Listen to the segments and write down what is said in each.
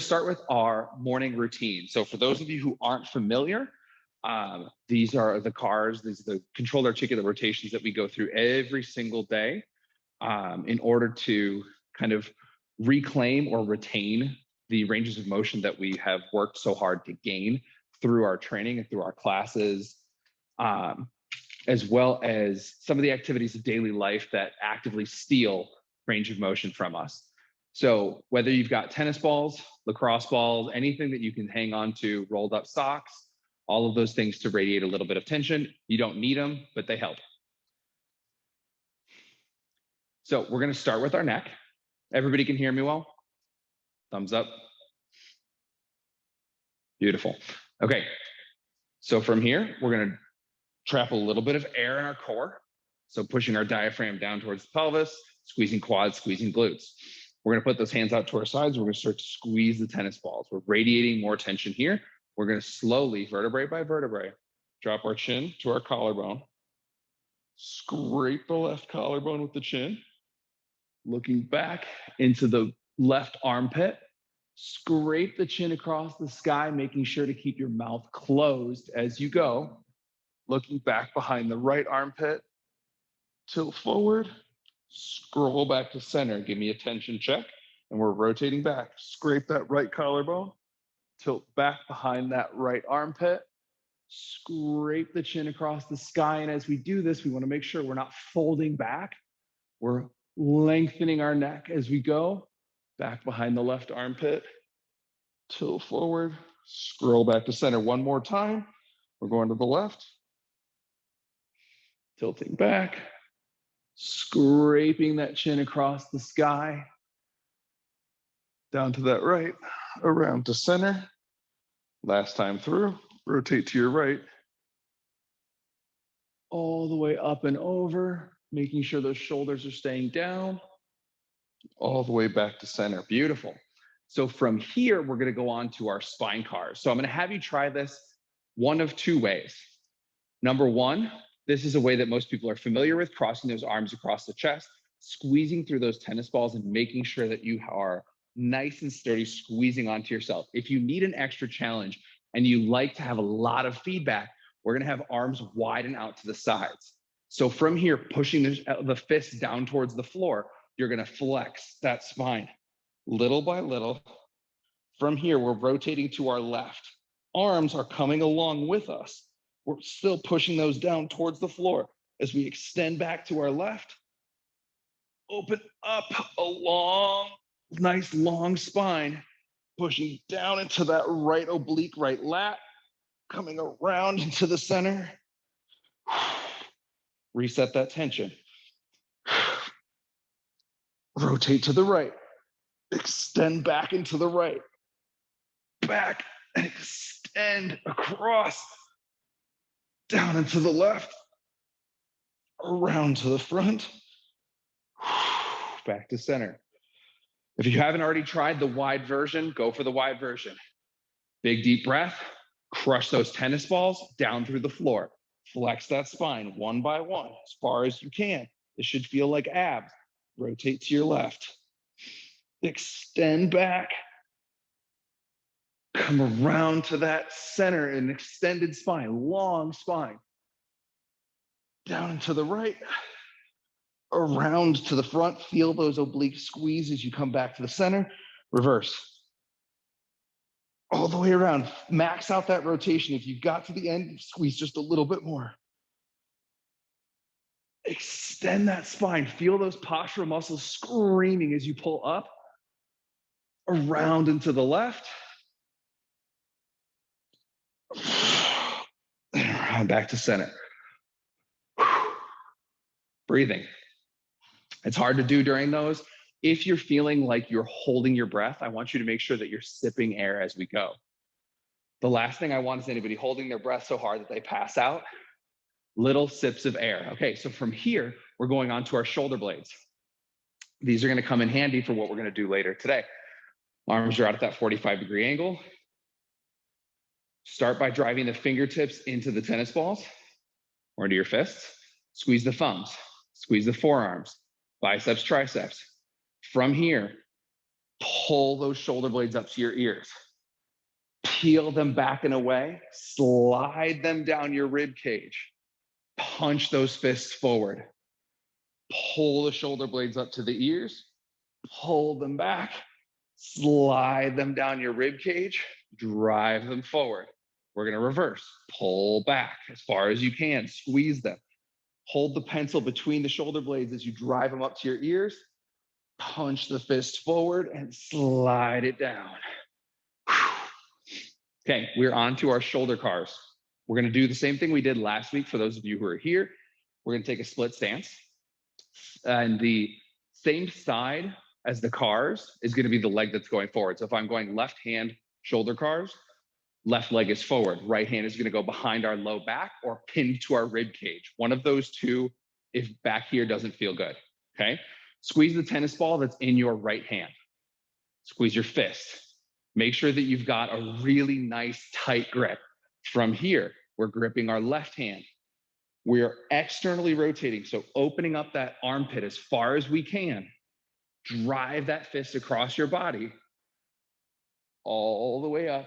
start with our morning routine. So for those of you who aren't familiar, these are the CARs, these are the controlled articular rotations that we go through every single day in order to kind of reclaim or retain the ranges of motion that we have worked so hard to gain through our training and through our classes, as well as some of the activities of daily life that actively steal range of motion from us. So whether you've got tennis balls, lacrosse balls, anything that you can hang on to, rolled up socks, all of those things to radiate a little bit of tension. You don't need them, but they help. So we're going to start with our neck. Everybody can hear me well? Thumbs up. Beautiful. Okay. So from here, we're going to trap a little bit of air in our core. So pushing our diaphragm down towards the pelvis, squeezing quads, squeezing glutes. We're going to put those hands out to our sides. We're going to start to squeeze the tennis balls. We're radiating more tension here. We're going to slowly, vertebrae by vertebrae, drop our chin to our collarbone. Scrape the left collarbone with the chin. Looking back into the left armpit. Scrape the chin across the sky, making sure to keep your mouth closed as you go. Looking back behind the right armpit. Tilt forward. Scroll back to center. Give me a tension check. And we're rotating back. Scrape that right collarbone. Tilt back behind that right armpit. Scrape the chin across the sky. And as we do this, we want to make sure we're not folding back. We're lengthening our neck as we go. Back behind the left armpit. Tilt forward. Scroll back to center one more time. We're going to the left. Tilting back. Scraping that chin across the sky. Down to that right. Around to center. Last time through. Rotate to your right. All the way up and over. Making sure those shoulders are staying down. All the way back to center. Beautiful. So from here, we're going to go on to our spine cars. So I'm going to have you try this one of two ways. Number one, this is a way that most people are familiar with, crossing those arms across the chest, squeezing through those tennis balls and making sure that you are nice and sturdy, squeezing onto yourself. If you need an extra challenge and you like to have a lot of feedback, we're going to have arms widen out to the sides. So from here, pushing the fists down towards the floor, you're going to flex that spine little by little. From here, we're rotating to our left. Arms are coming along with us. We're still pushing those down towards the floor as we extend back to our left. Open up a long, nice long spine, pushing down into that right oblique, right lat, coming around into the center. Reset that tension. Rotate to the right. Extend back into the right. Back and extend across. Down into the left. Around to the front. Back to center. If you haven't already tried the wide version, go for the wide version. Big deep breath. Crush those tennis balls down through the floor. Flex that spine one by one as far as you can. This should feel like abs. Rotate to your left. Extend back. Come around to that center, an extended spine, long spine. Down and to the right. Around to the front. Feel those oblique squeeze as you come back to the center. Reverse. All the way around. Max out that rotation. If you got to the end, squeeze just a little bit more. Extend that spine. Feel those postural muscles screaming as you pull up. Around and to the left. And around back to center. Breathing. It's hard to do during those. If you're feeling like you're holding your breath, I want you to make sure that you're sipping air as we go. The last thing I want is anybody holding their breath so hard that they pass out. Little sips of air. Okay, so from here, we're going on to our shoulder blades. These are going to come in handy for what we're going to do later today. Arms are out at that 45-degree angle. Start by driving the fingertips into the tennis balls or into your fists. Squeeze the thumbs. Squeeze the forearms. Biceps, triceps. From here, Pull those shoulder blades up to your ears. Peel them back and away. Slide them down your rib cage. Punch those fists forward. Pull the shoulder blades up to the ears. Pull them back. Slide them down your rib cage. Drive them forward. We're going to reverse. Pull back as far as you can. Squeeze them. Hold the pencil between the shoulder blades as you drive them up to your ears. Punch the fist forward and slide it down. Okay, we're on to our shoulder cars. We're going to do the same thing we did last week for those of you who are here. We're going to take a split stance. And the same side as the cars is going to be the leg that's going forward. So if I'm going left hand shoulder cars, left leg is forward. Right hand is going to go behind our low back or pinned to our rib cage. One of those two, if back here doesn't feel good. Okay. Squeeze the tennis ball that's in your right hand. Squeeze your fist. Make sure that you've got a really nice tight grip. From here, we're gripping our left hand. We're externally rotating. So opening up that armpit as far as we can. Drive that fist across your body all the way up.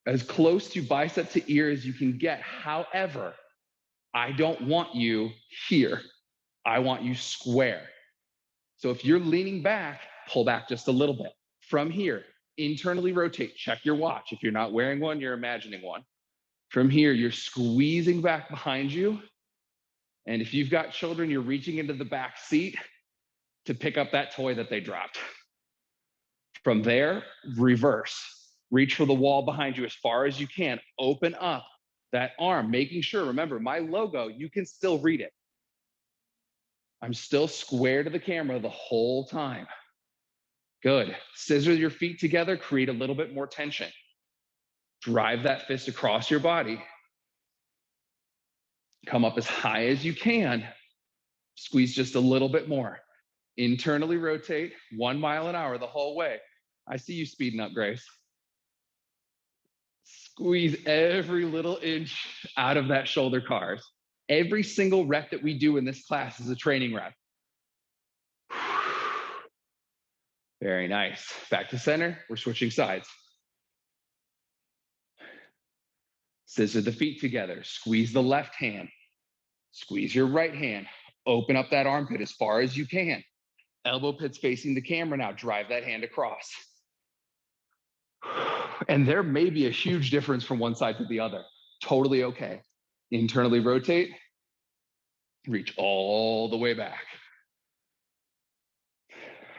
As close to bicep to ear as you can get. However, I don't want you here. I want you square. So if you're leaning back, pull back just a little bit. From here, internally rotate. Check your watch. If you're not wearing one, you're imagining one. From here, you're squeezing back behind you. And if you've got children, you're reaching into the back seat to pick up that toy that they dropped. From there, reverse. Reach for the wall behind you as far as you can. Open up that arm, making sure, remember, my logo, you can still read it. I'm still square to the camera the whole time. Good. Scissor your feet together, create a little bit more tension. Drive that fist across your body. Come up as high as you can. Squeeze just a little bit more. Internally rotate 1 mile an hour the whole way. I see you speeding up, Grace. Squeeze every little inch out of that shoulder cars. Every single rep that we do in this class is a training rep. Very nice. Back to center. We're switching sides. Scissor the feet together. Squeeze the left hand. Squeeze your right hand. Open up that armpit as far as you can. Elbow pits facing the camera now. Drive that hand across. And there may be a huge difference from one side to the other. Totally okay. Internally rotate. Reach all the way back.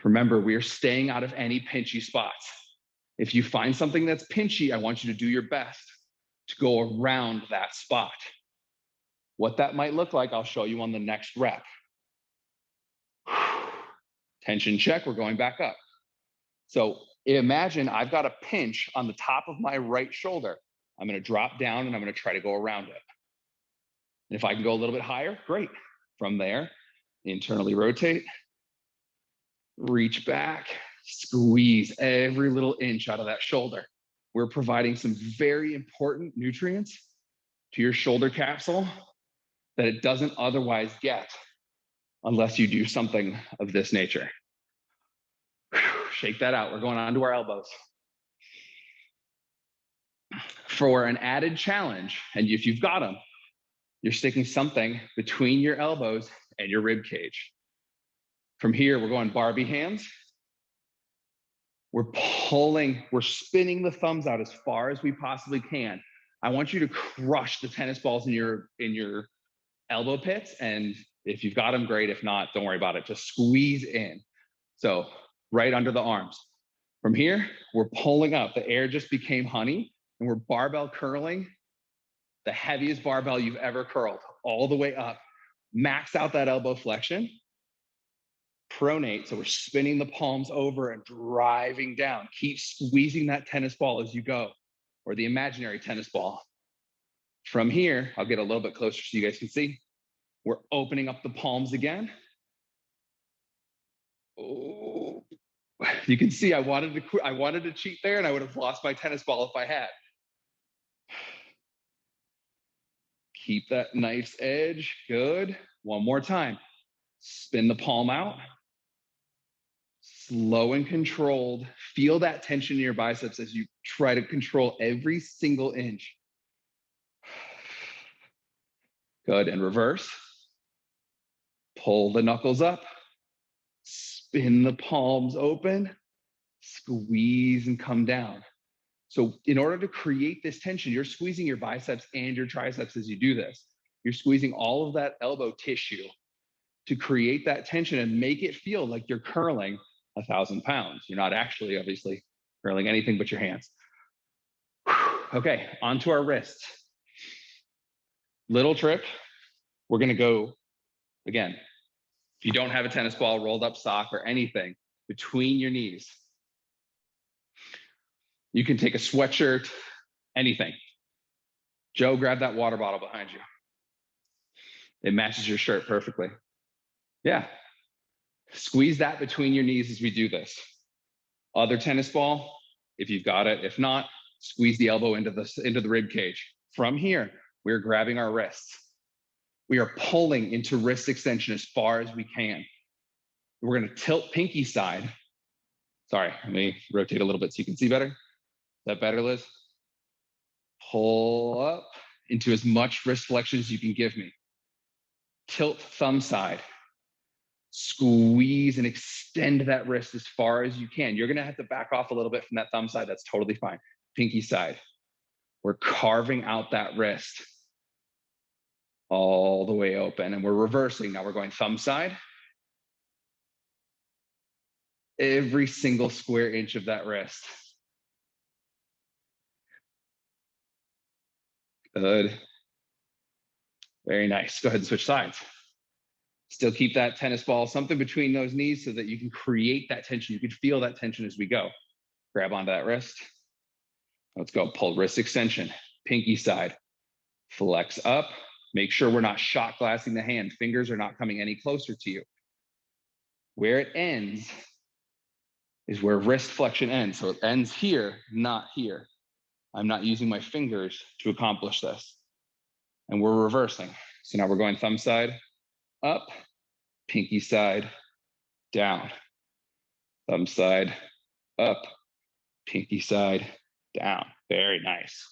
Remember, we are staying out of any pinchy spots. If you find something that's pinchy, I want you to do your best to go around that spot. What that might look like, I'll show you on the next rep. Tension check, we're going back up. So imagine I've got a pinch on the top of my right shoulder. I'm going to drop down and I'm going to try to go around it. And if I can go a little bit higher, great. From there, internally rotate, reach back, squeeze every little inch out of that shoulder. We're providing some very important nutrients to your shoulder capsule that it doesn't otherwise get unless you do something of this nature. Shake that out. We're going on to our elbows. For an added challenge, and if you've got them, you're sticking something between your elbows and your rib cage. From here, we're going Barbie hands. We're spinning the thumbs out as far as we possibly can. I want you to crush the tennis balls in your elbow pits. And if you've got them, great. If not, don't worry about it. Just squeeze in. So right under the arms. From here, we're pulling up. The air just became honey, and we're barbell curling, the heaviest barbell you've ever curled, all the way up. Max out that elbow flexion. Pronate, so we're spinning the palms over and driving down. Keep squeezing that tennis ball as you go, or the imaginary tennis ball. From here, I'll get a little bit closer so you guys can see. We're opening up the palms again. Oh, you can see I wanted to cheat there, and I would have lost my tennis ball if I had. Keep that nice edge. Good. One more time. Spin the palm out. Slow and controlled. Feel that tension in your biceps as you try to control every single inch. Good, and reverse. Pull the knuckles up. Spin the palms open. Squeeze and come down. So in order to create this tension, you're squeezing your biceps and your triceps as you do this. You're squeezing all of that elbow tissue to create that tension and make it feel like you're curling 1,000 pounds. You're not actually, obviously, curling anything but your hands. Okay, onto our wrists. Little trick. We're going to go, again, if you don't have a tennis ball, rolled up sock, or anything, between your knees. You can take a sweatshirt, anything. Joe, grab that water bottle behind you. It matches your shirt perfectly. Yeah. Squeeze that between your knees as we do this. Other tennis ball, if you've got it. If not, squeeze the elbow into the rib cage. From here, we're grabbing our wrists. We are pulling into wrist extension as far as we can. We're going to tilt pinky side. Sorry, let me rotate a little bit so you can see better. Is that better, Liz? Pull up into as much wrist flexion as you can give me. Tilt thumb side. Squeeze and extend that wrist as far as you can. You're going to have to back off a little bit from that thumb side. That's totally fine. Pinky side. We're carving out that wrist all the way open, and we're reversing. Now we're going thumb side. Every single square inch of that wrist. Good. Very nice. Go ahead and switch sides. Still keep that tennis ball something between those knees so that you can create that tension. You can feel that tension as we go. Grab onto that wrist. Let's go. Pull wrist extension. Pinky side. Flex up. Make sure we're not shot glassing the hand. Fingers are not coming any closer to you. Where it ends is where wrist flexion ends. So it ends here, not here. I'm not using my fingers to accomplish this. And we're reversing. So now we're going thumb side, up, pinky side, down. Thumb side, up, pinky side, down. Very nice.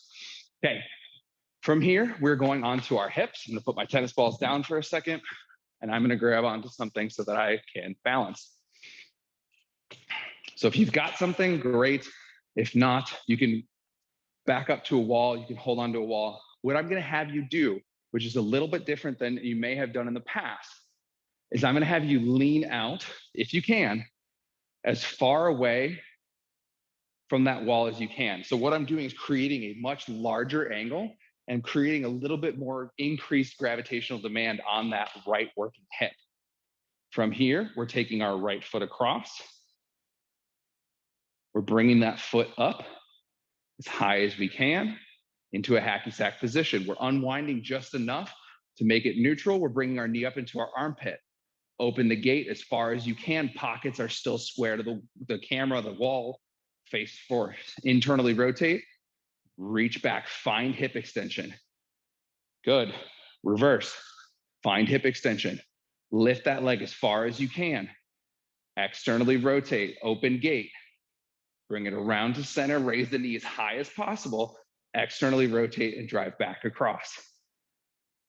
Okay, from here, we're going onto our hips. I'm gonna put my tennis balls down for a second, and I'm gonna grab onto something so that I can balance. So if you've got something, great. If not, you can back up to a wall, you can hold onto a wall. What I'm gonna have you do, which is a little bit different than you may have done in the past, is I'm gonna have you lean out, if you can, as far away from that wall as you can. So what I'm doing is creating a much larger angle and creating a little bit more increased gravitational demand on that right working hip. From here, we're taking our right foot across. We're bringing that foot up as high as we can into a hacky sack position. We're unwinding just enough to make it neutral. We're bringing our knee up into our armpit. Open the gate as far as you can. Pockets are still square to the camera, the wall, face forward. Internally rotate, reach back, find hip extension. Good. Reverse, find hip extension. Lift that leg as far as you can. Externally rotate, open gate. Bring it around to center, raise the knee as high as possible. Externally rotate and drive back across.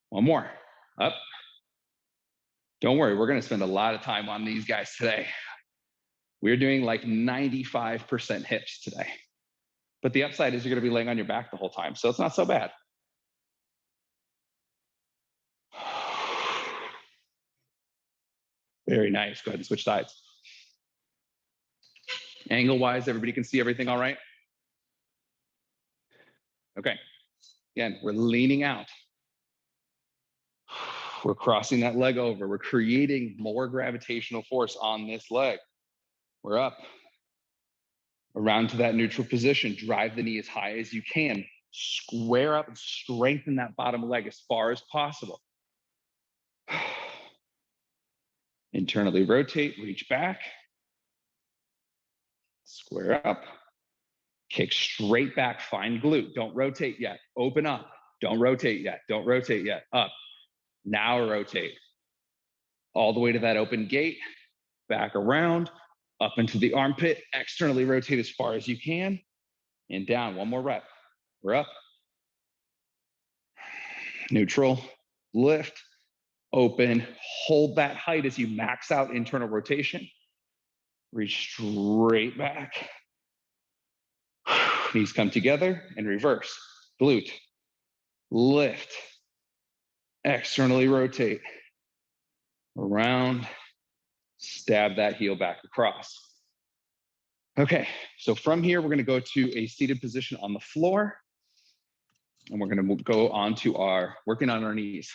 One more, up. Don't worry, we're gonna spend a lot of time on these guys today. We're doing like 95% hips today. But the upside is you're gonna be laying on your back the whole time, so it's not so bad. Very nice, go ahead and switch sides. Angle-wise, everybody can see everything all right? Okay, again, we're leaning out. We're crossing that leg over. We're creating more gravitational force on this leg. We're up. Around to that neutral position. Drive the knee as high as you can. Square up and strengthen that bottom leg as far as possible. Internally rotate, reach back. Square up. Kick straight back, find glute. Don't rotate yet. Open up. Don't rotate yet. Don't rotate yet. Up. Now rotate. All the way to that open gate. Back around. up into the armpit, externally rotate as far as you can, and down. One more rep. We're up. Neutral, lift, open, hold that height as you max out internal rotation. Reach straight back. Knees come together and reverse. Glute, lift, externally rotate, around, stab that heel back across. Okay, so from here, we're gonna go to a seated position on the floor, and we're gonna go on to our working on our knees.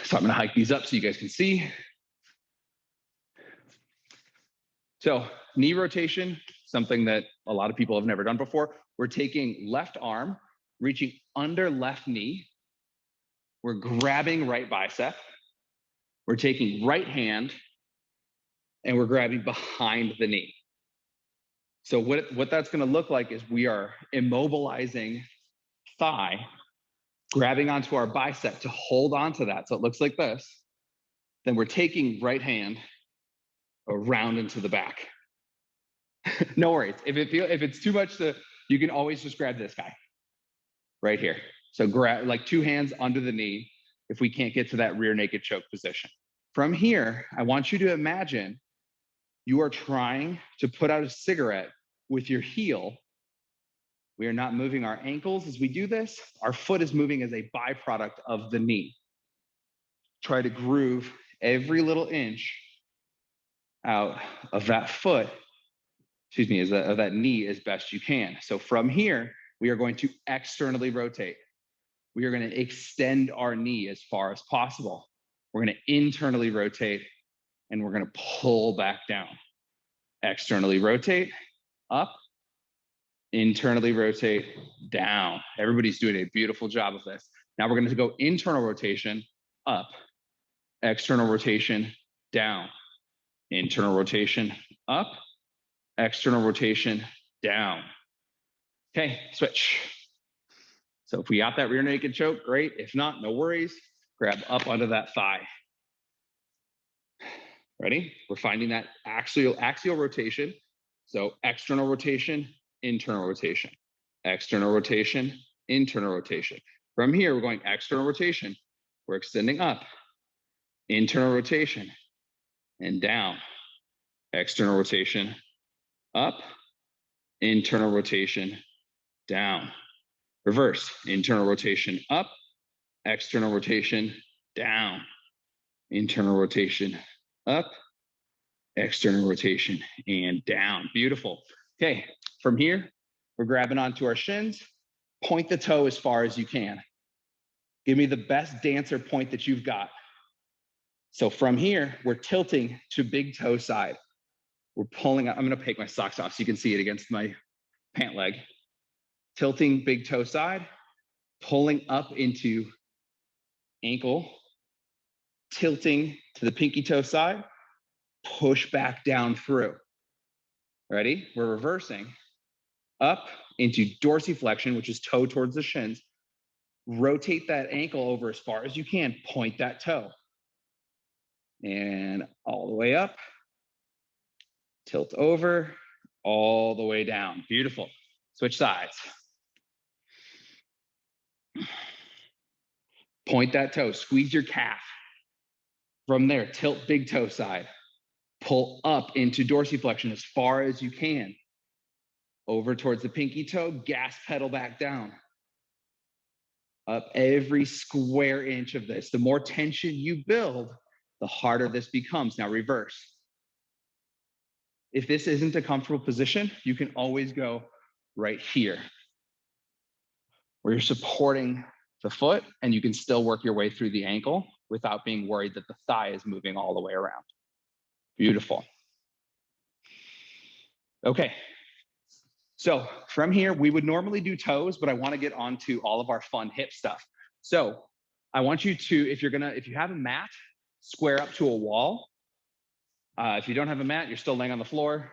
So I'm gonna hike these up so you guys can see. So knee rotation, something that a lot of people have never done before. We're taking left arm, reaching under left knee. We're grabbing right bicep. We're taking right hand, and we're grabbing behind the knee. So what that's gonna look like is we are immobilizing thigh, grabbing onto our bicep to hold onto that. So it looks like this. Then we're taking right hand around into the back. No worries. If it's too much you can always just grab this guy right here. So grab like two hands under the knee if we can't get to that rear naked choke position. From here, I want you to imagine you are trying to put out a cigarette with your heel. We are not moving our ankles as we do this. Our foot is moving as a byproduct of the knee. Try to groove every little inch out of that foot, of that knee as best you can. So from here, we are going to externally rotate. We are going to extend our knee as far as possible. We're going to internally rotate, and we're going to pull back down. Externally rotate, up, internally rotate, down. Everybody's doing a beautiful job of this. Now we're going to go internal rotation, up, external rotation, down, internal rotation, up, external rotation, down. Okay, switch. So if we got that rear naked choke, great. If not, no worries. Grab up under that thigh. Ready? We're finding that axial rotation. So external rotation, internal rotation, external rotation, internal rotation. From here, we're going external rotation. We're extending up, internal rotation, and down. External rotation, up, internal rotation, down. Reverse, internal rotation, up, external rotation, down. Internal rotation, up, external rotation, and down. Beautiful. Okay, from here, we're grabbing onto our shins. Point the toe as far as you can. Give me the best dancer point that you've got. So from here, we're tilting to big toe side. We're pulling up. I'm gonna take my socks off so you can see it against my pant leg. Tilting big toe side, pulling up into ankle, tilting to the pinky toe side, push back down through. Ready? We're reversing up into dorsiflexion, which is toe towards the shins. Rotate that ankle over as far as you can, point that toe. And all the way up, tilt over, all the way down. Beautiful. Switch sides. Point that toe, squeeze your calf. From there, tilt big toe side. Pull up into dorsiflexion as far as you can. Over towards the pinky toe, gas pedal back down. Up every square inch of this. The more tension you build, the harder this becomes. Now reverse. If this isn't a comfortable position, you can always go right here, where you're supporting the foot and you can still work your way through the ankle without being worried that the thigh is moving all the way around. Beautiful. Okay. So from here, we would normally do toes, but I want to get onto all of our fun hip stuff. So I want you to, if you have a mat, square up to a wall. If you don't have a mat, you're still laying on the floor.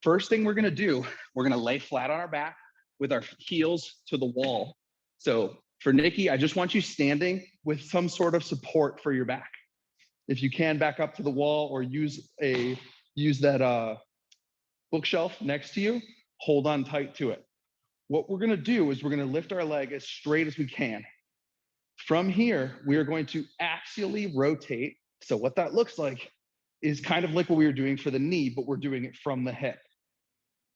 First thing we're going to do, we're going to lay flat on our back with our heels to the wall. So For Nikki, I just want you standing with some sort of support for your back. If you can, back up to the wall or use that bookshelf next to you, hold on tight to it. What we're gonna do is we're gonna lift our leg as straight as we can. From here, we are going to axially rotate. So what that looks like is kind of like what we were doing for the knee, but we're doing it from the hip.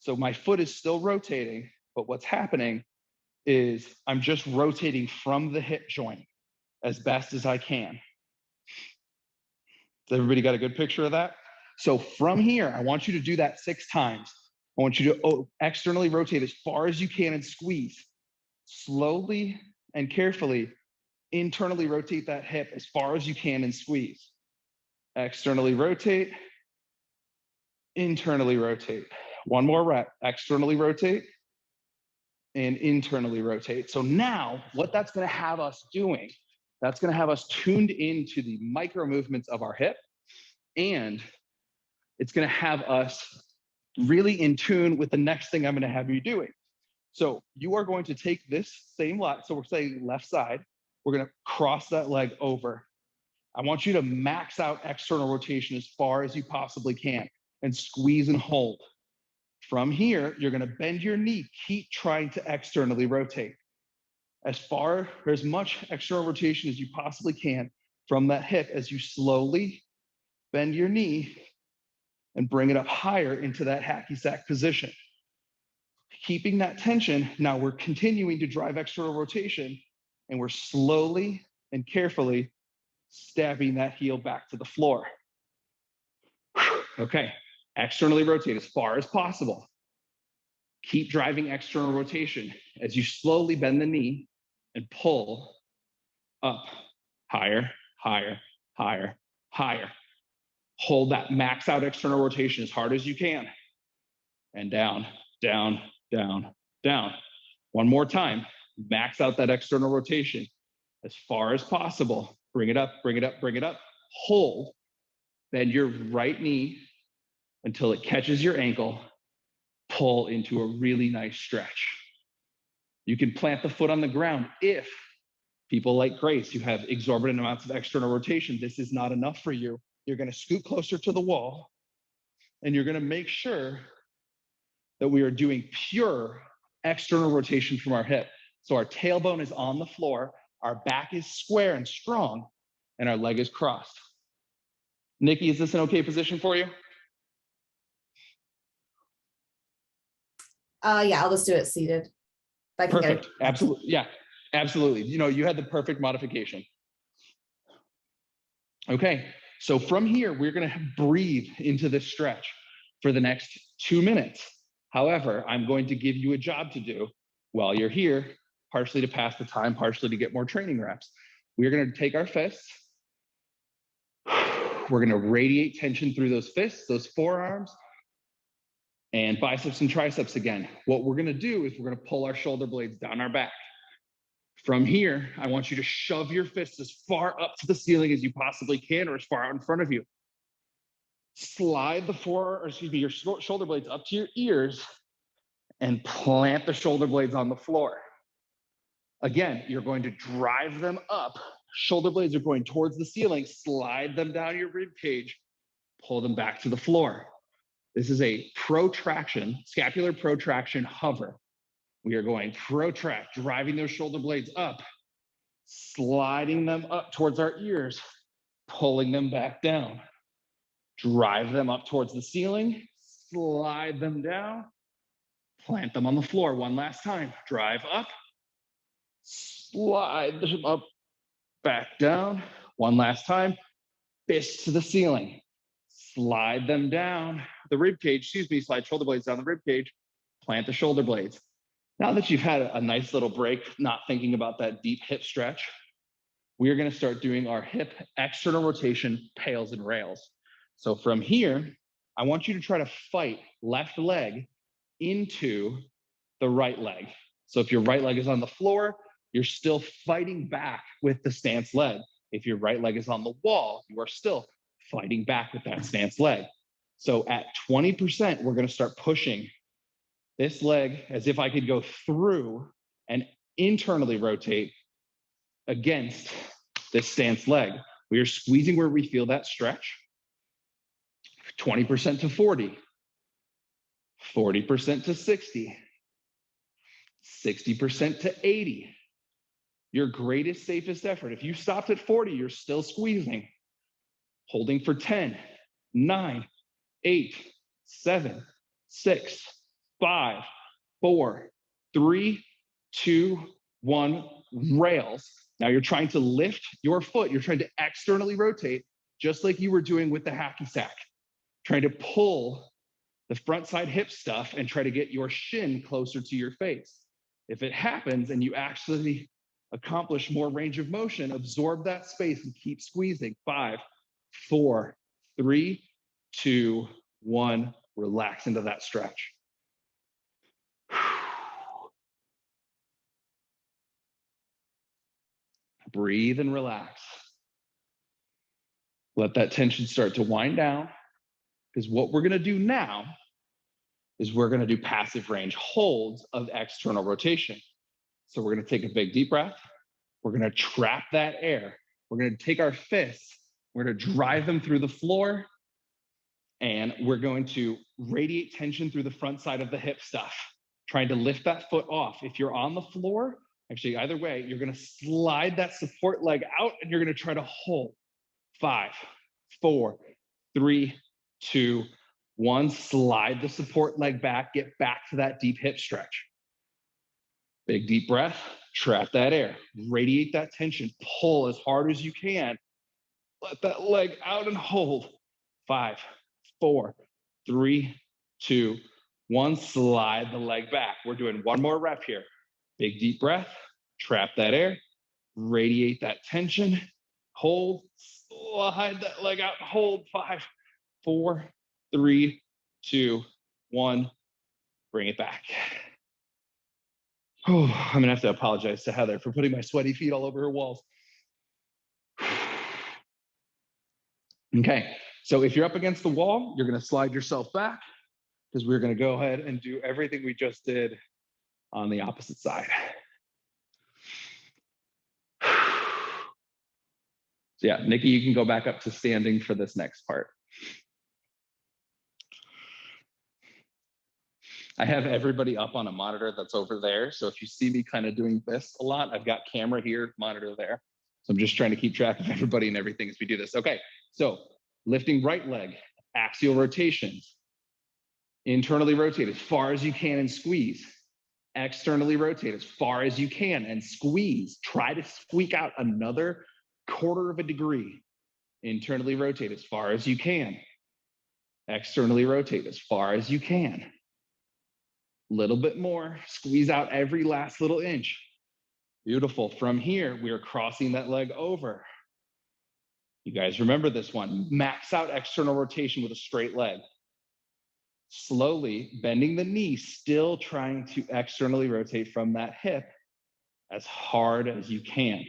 So my foot is still rotating, but what's happening is I'm just rotating from the hip joint as best as I can. Has everybody got a good picture of that? So from here, I want you to do that 6 times. I want you to externally rotate as far as you can and squeeze. Slowly and carefully, internally rotate that hip as far as you can and squeeze. Externally rotate, internally rotate. One more rep, externally rotate and internally rotate. So now what that's gonna have us doing, that's gonna have us tuned into the micro movements of our hip, and it's gonna have us really in tune with the next thing I'm gonna have you doing. So you are going to take this same leg, so we're saying left side, we're gonna cross that leg over. I want you to max out external rotation as far as you possibly can and squeeze and hold. From here, you're gonna bend your knee, keep trying to externally rotate. As far or as much external rotation as you possibly can from that hip as you slowly bend your knee and bring it up higher into that hacky sack position. Keeping that tension, now we're continuing to drive external rotation and we're slowly and carefully stabbing that heel back to the floor. Okay, externally rotate as far as possible. Keep driving external rotation as you slowly bend the knee and pull up, higher, higher, higher, higher. Hold that max out external rotation as hard as you can. And down, down, down, down. One more time, max out that external rotation as far as possible. Bring it up, bring it up, bring it up. Hold, bend your right knee until it catches your ankle. Pull into a really nice stretch. You can plant the foot on the ground if people like Grace, who have exorbitant amounts of external rotation, this is not enough for you. You're gonna scoot closer to the wall and you're gonna make sure that we are doing pure external rotation from our hip. So our tailbone is on the floor, our back is square and strong, and our leg is crossed. Nikki, is this an okay position for you? Yeah, I'll just do it seated. Perfect. Absolutely. Yeah, absolutely. You know, you had the perfect modification. Okay, so from here, we're going to breathe into this stretch for the next 2 minutes. However, I'm going to give you a job to do while you're here, partially to pass the time, partially to get more training reps. We're going to take our fists. We're going to radiate tension through those fists, those forearms, and biceps and triceps again. What we're gonna do is we're gonna pull our shoulder blades down our back. From here, I want you to shove your fists as far up to the ceiling as you possibly can or as far out in front of you. Slide your shoulder blades up to your ears and plant the shoulder blades on the floor. Again, you're going to drive them up. Shoulder blades are going towards the ceiling, slide them down your rib cage, pull them back to the floor. This is a protraction, scapular protraction hover. We are going protract, driving those shoulder blades up, sliding them up towards our ears, pulling them back down. Drive them up towards the ceiling, slide them down, plant them on the floor one last time. Drive up, slide them up, back down. One last time, fists to the ceiling. Slide them down the rib cage, slide shoulder blades down the rib cage, plant the shoulder blades. Now that you've had a nice little break, not thinking about that deep hip stretch, we are gonna start doing our hip external rotation pails and rails. So from here, I want you to try to fight left leg into the right leg. So if your right leg is on the floor, you're still fighting back with the stance leg. If your right leg is on the wall, you are still fighting back with that stance leg. So at 20%, we're gonna start pushing this leg as if I could go through and internally rotate against this stance leg. We are squeezing where we feel that stretch. 20% to 40, 40% to 60, 60% to 80. Your greatest, safest effort. If you stopped at 40, you're still squeezing. Holding for 10, 9, 8, 7, 6, 5, 4, 3, 2, 1, rails. Now you're trying to lift your foot. You're trying to externally rotate, just like you were doing with the hacky sack. Trying to pull the front side hip stuff and try to get your shin closer to your face. If it happens and you actually accomplish more range of motion, absorb that space and keep squeezing. 5, 4, 3, 2, 1. Relax into that stretch. Breathe and relax. Let that tension start to wind down, because what we're going to do now is we're going to do passive range holds of external rotation. So we're going to take a big deep breath. We're going to trap that air. We're going to take our fists. We're going to drive them through the floor. And we're going to radiate tension through the front side of the hip stuff, trying to lift that foot off. If you're on the floor, actually, either way, you're going to slide that support leg out and you're going to try to hold. 5, 4, 3, 2, 1. Slide the support leg back. Get back to that deep hip stretch. Big deep breath. Trap that air. Radiate that tension. Pull as hard as you can. Let that leg out and hold. 5, 4, 3, 2, 1. Slide the leg back. We're doing one more rep here. Big deep breath. Trap that air. Radiate that tension. Hold. Slide that leg out. Hold. 5, 4, 3, 2, 1. Bring it back. Oh, I'm going to have to apologize to Heather for putting my sweaty feet all over her walls. Okay, so if you're up against the wall, you're going to slide yourself back, because we're going to go ahead and do everything we just did on the opposite side. So yeah, Nikki, you can go back up to standing for this next part. I have everybody up on a monitor that's over there. So if you see me kind of doing this a lot, I've got camera here, monitor there. So I'm just trying to keep track of everybody and everything as we do this. Okay, so lifting right leg, axial rotations. Internally rotate as far as you can and squeeze. Externally rotate as far as you can and squeeze. Try to squeak out another 1/4 of a degree. Internally rotate as far as you can. Externally rotate as far as you can. Little bit more. Squeeze out every last little inch. Beautiful. From here, we are crossing that leg over. You guys remember this one. Max out external rotation with a straight leg. Slowly bending the knee, still trying to externally rotate from that hip as hard as you can.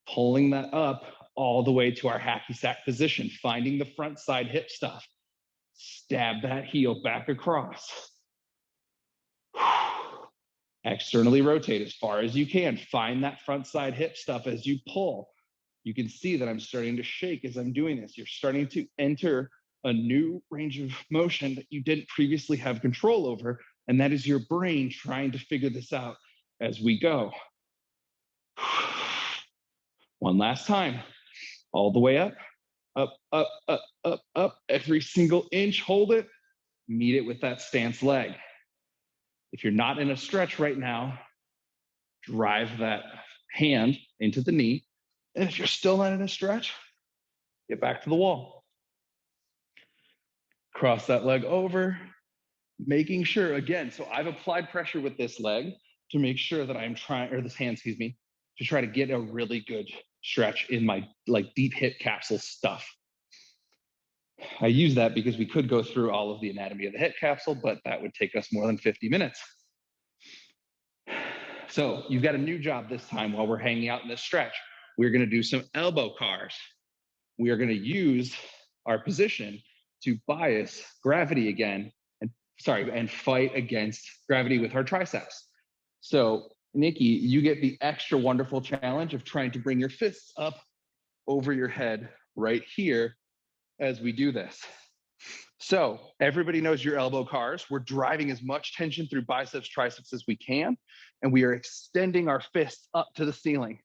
Pulling that up all the way to our hacky sack position, finding the front side hip stuff. Stab that heel back across. Externally rotate as far as you can. Find that front side hip stuff as you pull. You can see that I'm starting to shake as I'm doing this. You're starting to enter a new range of motion that you didn't previously have control over, and that is your brain trying to figure this out as we go. One last time. All the way up, up, up, up, up, up. Every single inch, hold it. Meet it with that stance leg. If you're not in a stretch right now, drive that hand into the knee. And if you're still not in a stretch, get back to the wall. Cross that leg over, making sure, again, so I've applied pressure with this leg to make sure that I'm trying, or this hand, excuse me, to try to get a really good stretch in my deep hip capsule stuff. I use that because we could go through all of the anatomy of the hip capsule, but that would take us more than 50 minutes. So you've got a new job this time while we're hanging out in this stretch. We're going to do some elbow cars. We are going to use our position to bias gravity again, and fight against gravity with our triceps. So Nikki, you get the extra wonderful challenge of trying to bring your fists up over your head right here as we do this. So everybody knows your elbow cars. We're driving as much tension through biceps, triceps as we can, and we are extending our fists up to the ceiling.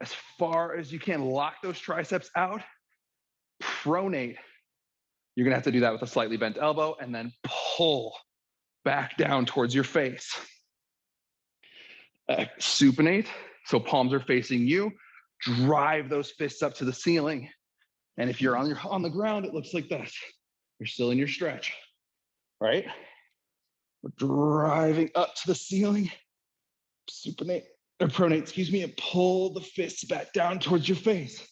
As far as you can, lock those triceps out, pronate. You're gonna have to do that with a slightly bent elbow and then pull back down towards your face. Supinate, so palms are facing you. Drive those fists up to the ceiling. And if you're on the ground, it looks like this. You're still in your stretch, right? We're driving up to the ceiling. Supinate, or pronate, excuse me, and pull the fists back down towards your face.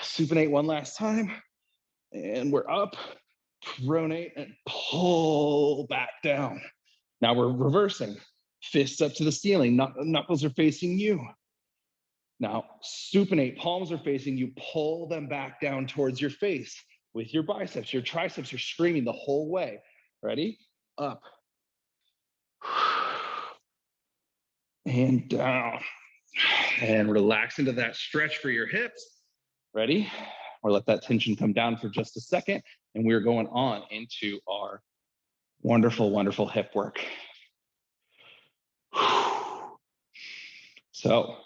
Supinate one last time. And we're up, pronate, and pull back down. Now we're reversing. Fists up to the ceiling, knuckles are facing you. Now, supinate, palms are facing you, pull them back down towards your face with your biceps. Your triceps are screaming the whole way. Ready? Up. And down. And relax into that stretch for your hips. Ready? Or let that tension come down for just a second. And we're going on into our wonderful, wonderful hip work. So,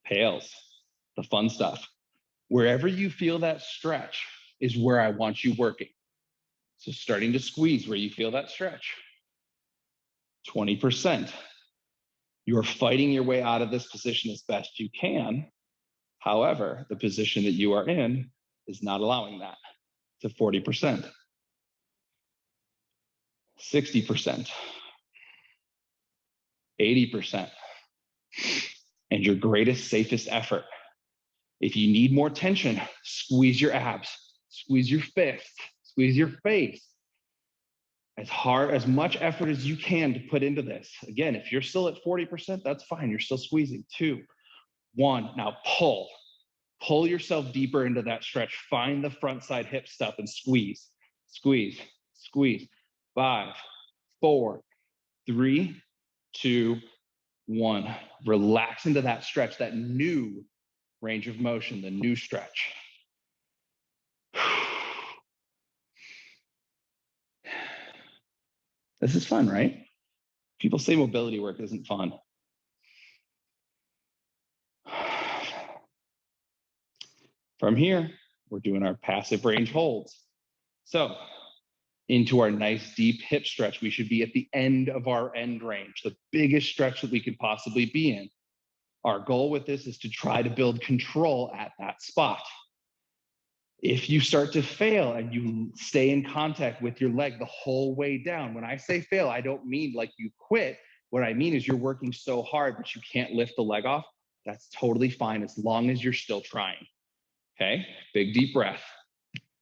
pails, the fun stuff. Wherever you feel that stretch is where I want you working. So starting to squeeze where you feel that stretch. 20%. You're fighting your way out of this position as best you can. However, the position that you are in is not allowing that to 40%. 60%. 80%. And your greatest, safest effort. If you need more tension, squeeze your abs, squeeze your fists, squeeze your face. As much effort as you can to put into this. Again, if you're still at 40%, that's fine. You're still squeezing. 2, 1. Now pull. Pull yourself deeper into that stretch. Find the front side hip stuff and squeeze, squeeze, squeeze. 5, 4, 3, 2, 1. Relax into that stretch, that new range of motion, the new stretch. This is fun, right? People say mobility work isn't fun. From here, we're doing our passive range holds. So into our nice deep hip stretch, we should be at the end of our end range, the biggest stretch that we could possibly be in. Our goal with this is to try to build control at that spot. If you start to fail and you stay in contact with your leg the whole way down, when I say fail, I don't mean like you quit. What I mean is you're working so hard, but you can't lift the leg off. That's totally fine as long as you're still trying. Okay, big deep breath.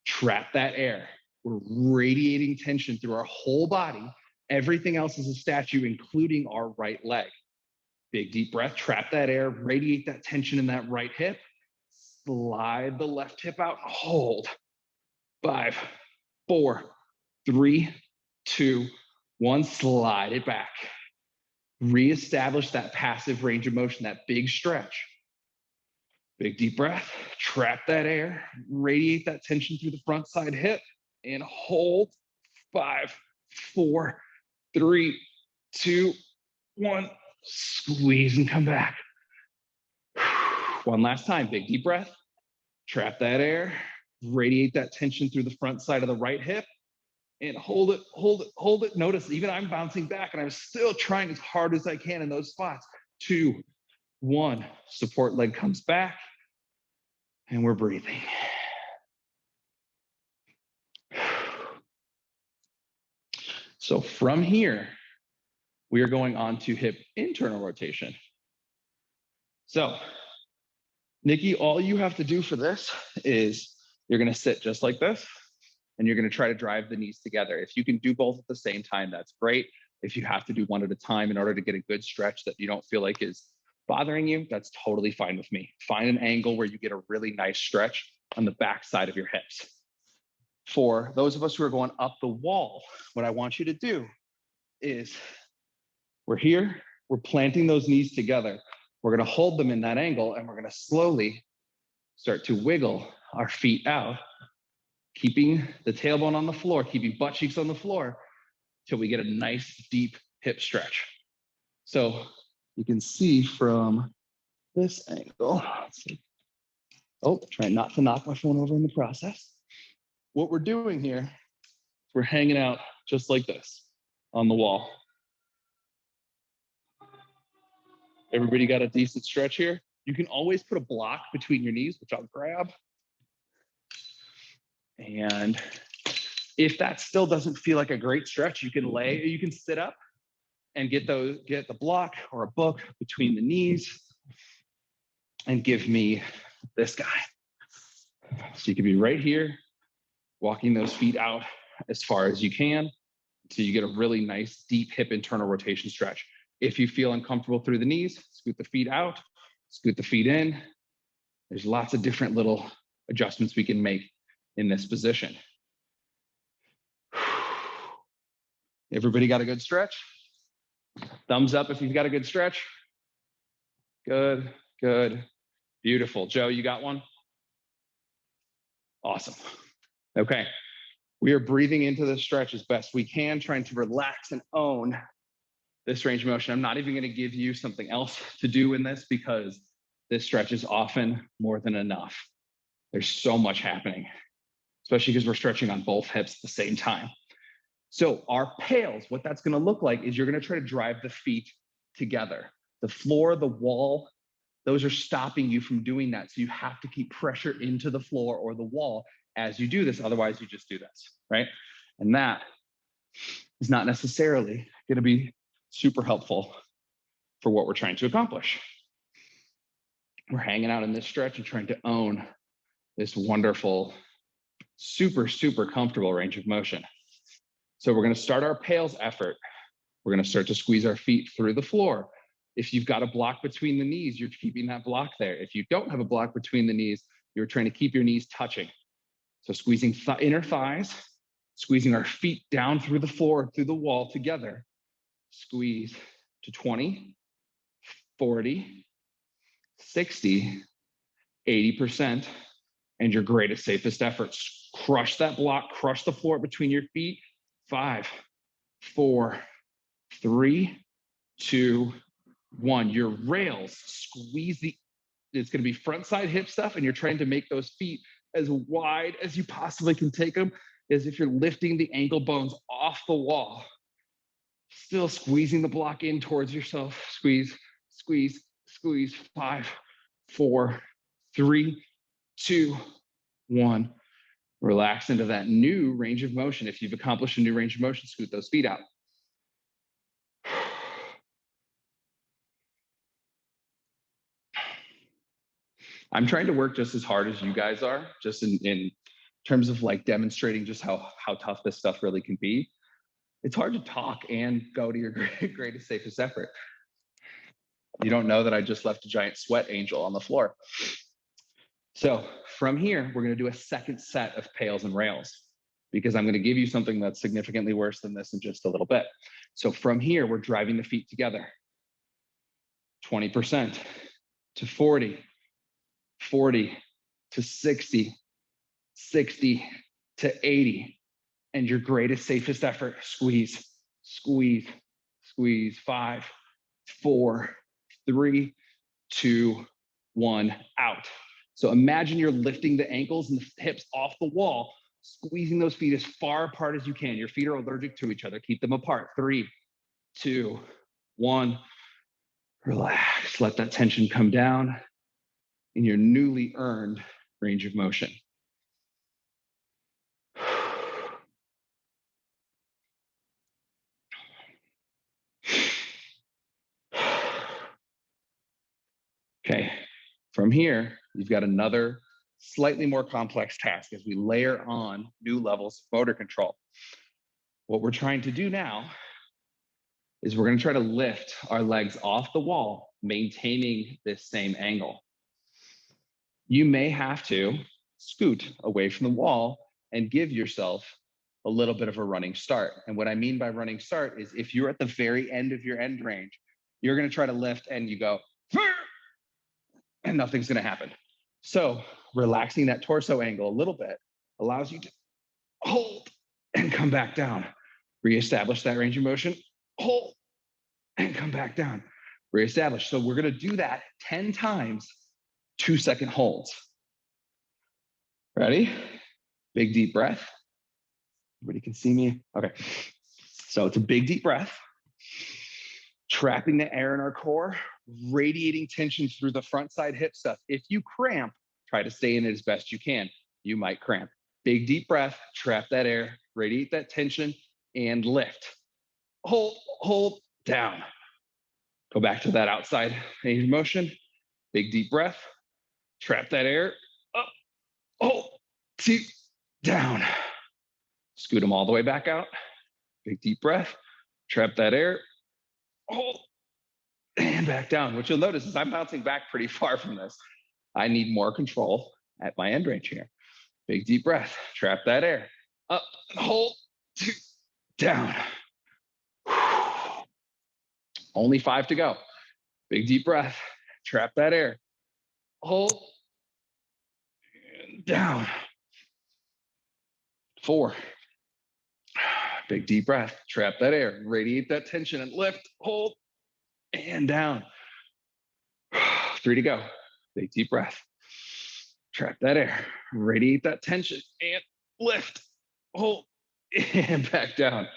Trap that air. We're radiating tension through our whole body. Everything else is a statue, including our right leg. Big deep breath, trap that air, radiate that tension in that right hip. Slide the left hip out, hold. 5, 4, 3, 2, 1, slide it back. Reestablish that passive range of motion, that big stretch. Big deep breath, trap that air, radiate that tension through the front side hip, and hold. 5, 4, 3, 2, 1, squeeze and come back. One last time, big deep breath, trap that air, radiate that tension through the front side of the right hip, and hold it, hold it, hold it. Notice even I'm bouncing back and I'm still trying as hard as I can in those spots. 2, 1, support leg comes back, and we're breathing. So from here, we are going on to hip internal rotation. So, Nikki, all you have to do for this is you're gonna sit just like this, and you're gonna try to drive the knees together. If you can do both at the same time, that's great. If you have to do one at a time in order to get a good stretch that you don't feel like is bothering you, that's totally fine with me. Find an angle where you get a really nice stretch on the back side of your hips. For those of us who are going up the wall, what I want you to do is we're here, We're planting those knees together. We're gonna hold them in that angle and we're gonna slowly start to wiggle our feet out, keeping the tailbone on the floor, keeping butt cheeks on the floor till we get a nice deep hip stretch. So you can see from this angle, let's see. Oh, try not to knock my phone over in the process. What we're doing here, we're hanging out just like this on the wall. Everybody got a decent stretch here? You can always put a block between your knees, which I'll grab. And if that still doesn't feel like a great stretch, you can sit up and get the block or a book between the knees and give me this guy. So you can be right here, walking those feet out as far as you can, so you get a really nice deep hip internal rotation stretch. If you feel uncomfortable through the knees, scoot the feet out, scoot the feet in. There's lots of different little adjustments we can make in this position. Everybody got a good stretch? Thumbs up if you've got a good stretch. Good, good, beautiful. Joe, you got one? Awesome. Okay, we are breathing into the stretch as best we can, trying to relax and own this range of motion. I'm not even gonna give you something else to do in this because this stretch is often more than enough. There's so much happening, especially because we're stretching on both hips at the same time. So our pails, what that's gonna look like is you're gonna try to drive the feet together. The floor, the wall, those are stopping you from doing that. So you have to keep pressure into the floor or the wall as you do this. Otherwise, you just do this, right? And that is not necessarily gonna be super helpful for what we're trying to accomplish. We're hanging out in this stretch and trying to own this wonderful, super, super comfortable range of motion. So we're gonna start our pails effort. We're gonna start to squeeze our feet through the floor. If you've got a block between the knees, you're keeping that block there. If you don't have a block between the knees, you're trying to keep your knees touching. So squeezing inner thighs, squeezing our feet down through the floor, through the wall together. Squeeze to 20, 40, 60, 80%, and your greatest, safest efforts. Crush that block, crush the floor between your feet. 5, 4, 3, 2, 1. Your rails, squeeze it's gonna be front side hip stuff, and you're trying to make those feet as wide as you possibly can take them, as if you're lifting the ankle bones off the wall. Still squeezing the block in towards yourself. Squeeze, squeeze, squeeze. 5, 4, 3, 2, 1. Relax into that new range of motion. If you've accomplished a new range of motion, scoot those feet out. I'm trying to work just as hard as you guys are, just in terms of like demonstrating just how tough this stuff really can be. It's hard to talk and go to your greatest, safest effort. You don't know that I just left a giant sweat angel on the floor. So from here, we're gonna do a second set of pails and rails because I'm gonna give you something that's significantly worse than this in just a little bit. So from here, we're driving the feet together. 20% to 40, 40 to 60, 60 to 80. And your greatest, safest effort, squeeze, squeeze, squeeze. 5, 4, 3, 2, 1, out. So imagine you're lifting the ankles and the hips off the wall, squeezing those feet as far apart as you can. Your feet are allergic to each other. Keep them apart. 3, 2, 1. Relax. Let that tension come down in your newly earned range of motion. Okay, from here, you've got another slightly more complex task as we layer on new levels of motor control. What we're trying to do now is we're gonna try to lift our legs off the wall, maintaining this same angle. You may have to scoot away from the wall and give yourself a little bit of a running start. And what I mean by running start is if you're at the very end of your end range, you're going to try to lift and you go, and nothing's going to happen. So relaxing that torso angle a little bit allows you to hold and come back down. Reestablish that range of motion, hold and come back down. Reestablish. So we're going to do that 10 times, 2-second holds. Ready? Big deep breath. Everybody can see me? Okay. So it's a big deep breath. Trapping the air in our core, radiating tension through the front side hip stuff. If you cramp, try to stay in it as best you can. You might cramp. Big deep breath, trap that air, radiate that tension, and lift. Hold, down. Go back to that outside range of motion. Big deep breath, trap that air, up, hold, 2, down. Scoot them all the way back out. Big deep breath, trap that air, hold, and back down. What you'll notice is I'm bouncing back pretty far from this. I need more control at my end range here. Big deep breath, trap that air, up, hold, 2, down. Only 5 to go. Big deep breath, trap that air, hold, and down. 4. Big deep breath, trap that air, radiate that tension and lift, hold, and down. 3 to go. Big deep breath, trap that air, radiate that tension and lift, hold, and back down.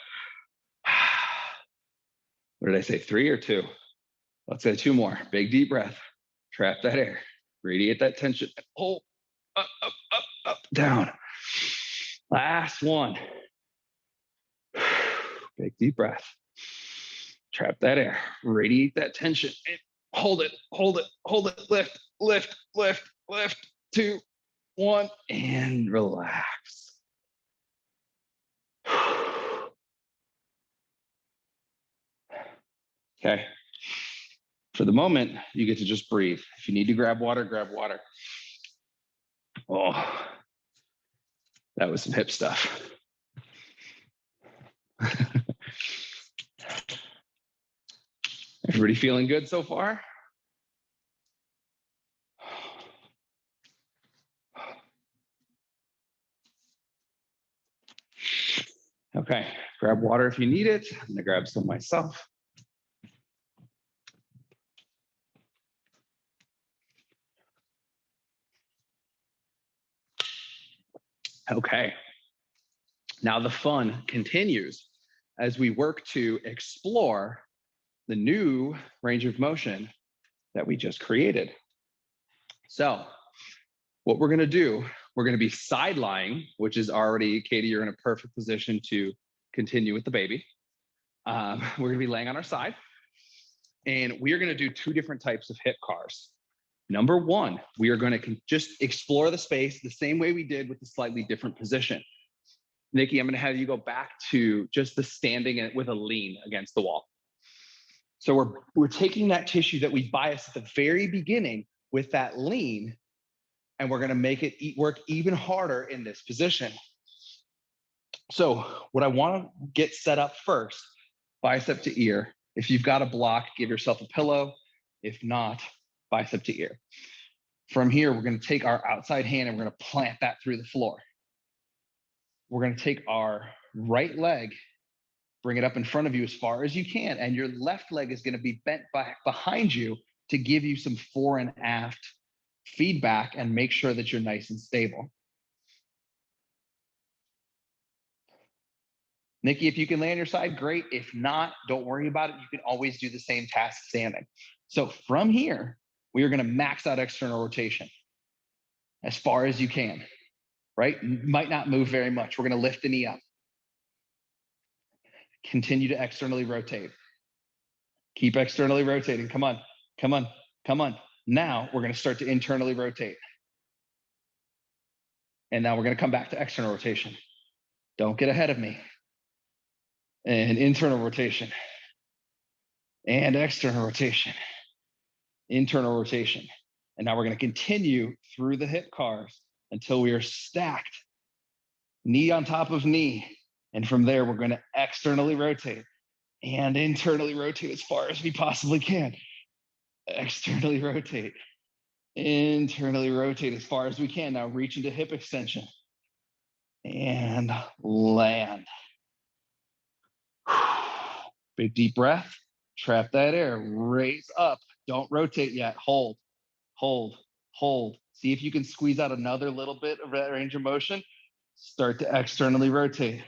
What did I say, 3 or 2? Let's say 2 more. Big deep breath, trap that air, radiate that tension, hold, up, up, up, up, down. Last one. Big deep breath, trap that air, radiate that tension, and hold it, hold it, hold it, lift, lift, lift, lift, 2, 1, and relax. Okay. For the moment, you get to just breathe. If you need to grab water, grab water. Oh, that was some hip stuff. Everybody feeling good so far? Okay, grab water if you need it. I'm gonna grab some myself. Okay, now the fun continues as we work to explore the new range of motion that we just created. So what we're gonna do, we're gonna be side lying, which is already, Katie, you're in a perfect position to continue with the baby. We're gonna be laying on our side and we are gonna do 2 different types of hip cars. Number 1, we are gonna just explore the space the same way we did with a slightly different position. Nikki, I'm gonna have you go back to just the standing with a lean against the wall. So we're taking that tissue that we biased at the very beginning with that lean, and we're gonna make it work even harder in this position. So what I wanna get set up first, bicep to ear. If you've got a block, give yourself a pillow. If not, bicep to ear. From here, we're gonna take our outside hand and we're gonna plant that through the floor. We're gonna take our right leg, bring it up in front of you as far as you can, and your left leg is gonna be bent back behind you to give you some fore and aft feedback and make sure that you're nice and stable. Nikki, if you can lay on your side, great. If not, don't worry about it. You can always do the same task standing. So from here, we are gonna max out external rotation as far as you can, right? Might not move very much. We're gonna lift the knee up. Continue to externally rotate. Keep externally rotating. Come on, come on, come on. Now we're gonna start to internally rotate. And now we're gonna come back to external rotation. Don't get ahead of me. And internal rotation. And external rotation. Internal rotation. And now we're gonna continue through the hip cars until we are stacked, knee on top of knee. And from there, we're gonna externally rotate. And internally rotate as far as we possibly can. Externally rotate. Internally rotate as far as we can. Now reach into hip extension. And land. Big deep breath. Trap that air. Raise up. Don't rotate yet. Hold, hold, hold. See if you can squeeze out another little bit of that range of motion. Start to externally rotate.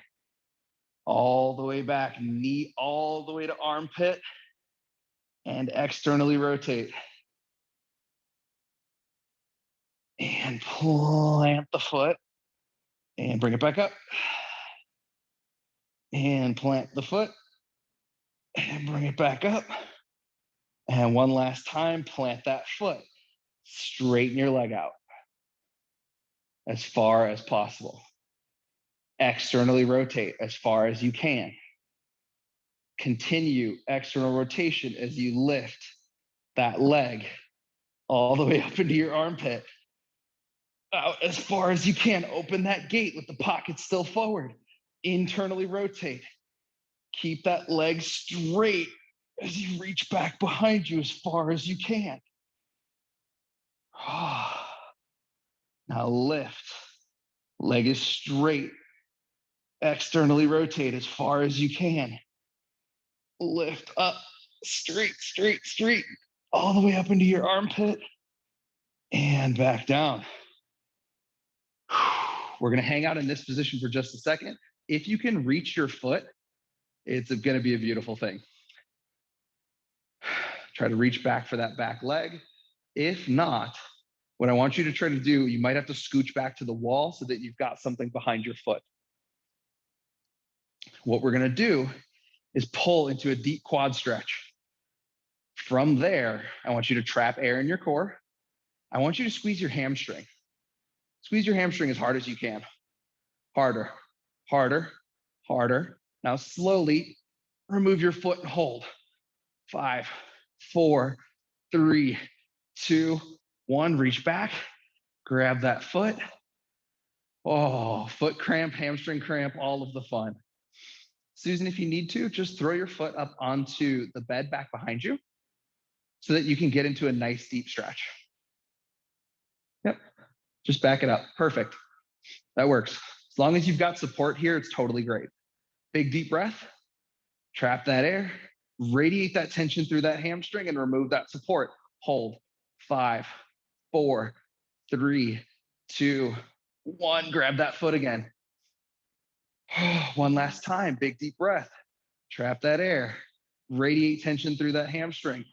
All the way back. Knee all the way to armpit. And externally rotate. And plant the foot. And bring it back up. And plant the foot. And bring it back up. And one last time, plant that foot. Straighten your leg out as far as possible. Externally rotate as far as you can. Continue external rotation as you lift that leg all the way up into your armpit. Out as far as you can. Open that gate with the pocket still forward. Internally rotate. Keep that leg straight as you reach back behind you as far as you can. Now lift. Leg is straight. Externally rotate as far as you can. Lift up, straight, straight, straight, all the way up into your armpit and back down. We're gonna hang out in this position for just a second. If you can reach your foot, it's gonna be a beautiful thing. Try to reach back for that back leg. If not, what I want you to try to do, you might have to scooch back to the wall so that you've got something behind your foot. What we're gonna do is pull into a deep quad stretch. From there, I want you to trap air in your core. I want you to squeeze your hamstring. Squeeze your hamstring as hard as you can. Harder, harder, harder. Now slowly remove your foot and hold. 5, 4, 3, 2, 1. Reach back, grab that foot. Oh, foot cramp, hamstring cramp, all of the fun. Susan, if you need to, just throw your foot up onto the bed back behind you so that you can get into a nice deep stretch. Yep, just back it up. Perfect. That works. As long as you've got support here, it's totally great. Big deep breath. Trap that air. Radiate that tension through that hamstring and remove that support. Hold. 5, 4, 3, 2, 1. Grab that foot again. One last time. Big deep breath. Trap that air. Radiate tension through that hamstring.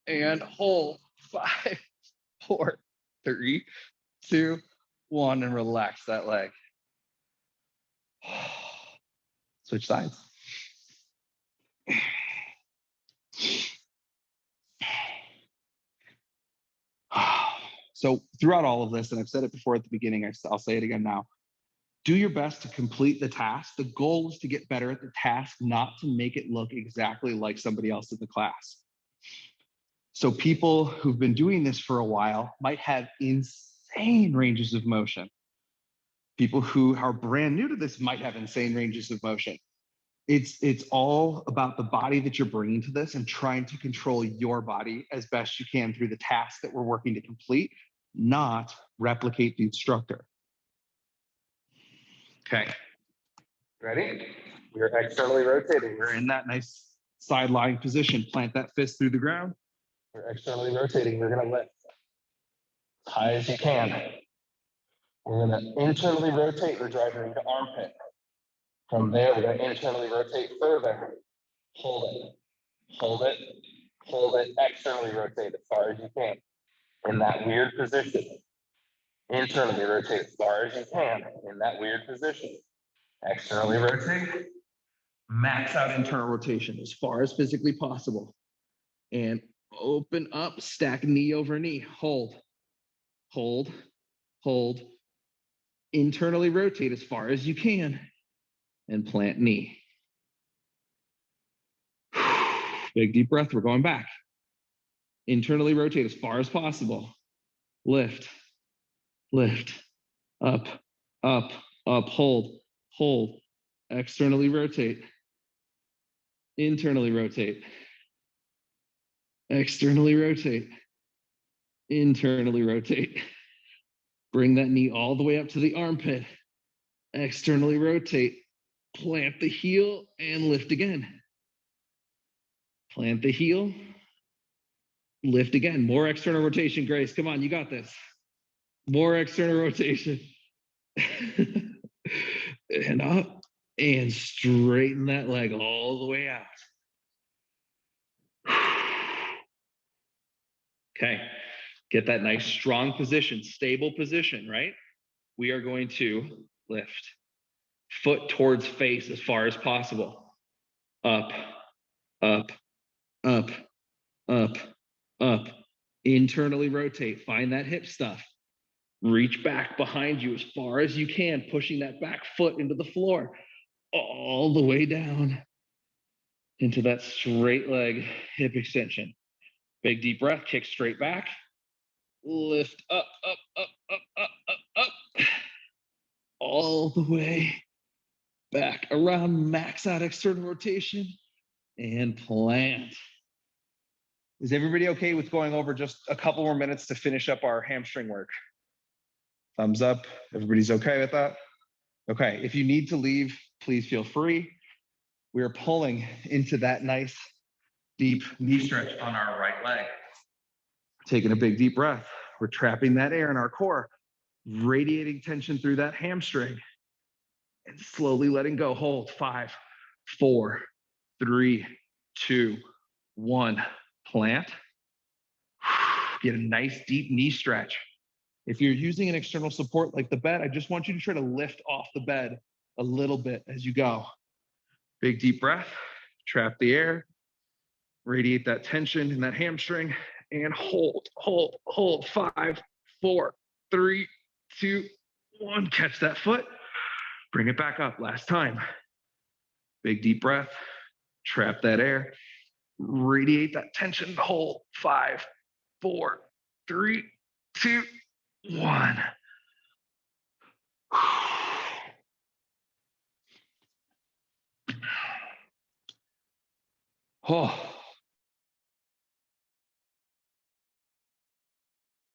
And hold. 5, 4, 3, 2, 1. And relax that leg. Switch sides. So throughout all of this, and I've said it before at the beginning, I'll say it again now, do your best to complete the task. The goal is to get better at the task, not to make it look exactly like somebody else in the class. So people who've been doing this for a while might have insane ranges of motion. People who are brand new to this might have insane ranges of motion. It's all about the body that you're bringing to this and trying to control your body as best you can through the task that we're working to complete, not replicate the instructor. Okay, ready? We're externally rotating. We're in that nice side lying position. Plant that fist through the ground. We're externally rotating. We're gonna lift as high as you can. We're gonna internally rotate. We're driving into armpit. From there, we're going to internally rotate further. Hold it, hold it, hold it. Externally rotate as far as you can. In that weird position. Internally rotate as far as you can. In that weird position. Externally rotate. Max out internal rotation as far as physically possible. And open up, stack knee over knee. Hold, hold, hold. Internally rotate as far as you can. And plant knee. Big deep breath. We're going back. Internally rotate as far as possible. Lift, lift, up, up, up. Hold, hold. Externally rotate. Internally rotate. Externally rotate. Internally rotate. Bring that knee all the way up to the armpit. Externally rotate. Plant the heel and lift again. Plant the heel. Lift again. More external rotation, Grace. Come on, you got this. More external rotation. And up and straighten that leg all the way out. Okay, get that nice strong position, stable position, right? We are going to lift. Foot towards face as far as possible. Up, up, up, up, up. Internally rotate, find that hip stuff. Reach back behind you as far as you can, pushing that back foot into the floor, all the way down into that straight leg hip extension. Big deep breath, kick straight back. Lift up, up, up, up, up, up, up. All the way back around, max out external rotation and plant. Is everybody okay with going over just a couple more minutes to finish up our hamstring work? Thumbs up. Everybody's okay with that? Okay, if you need to leave, please feel free. We are pulling into that nice deep knee stretch on our right leg. Taking a big deep breath. We're trapping that air in our core, radiating tension through that hamstring, and slowly letting go. Hold. 5, 4, 3, 2, 1. Plant. Get a nice deep knee stretch. If you're using an external support like the bed, I just want you to try to lift off the bed a little bit as you go. Big deep breath, trap the air, radiate that tension in that hamstring, and hold, hold, hold. 5, 4, 3, 2, 1. Catch that foot, bring it back up. Last time. Big deep breath, trap that air, radiate that tension, hold. 5, 4, 3, 2, 1. Oh,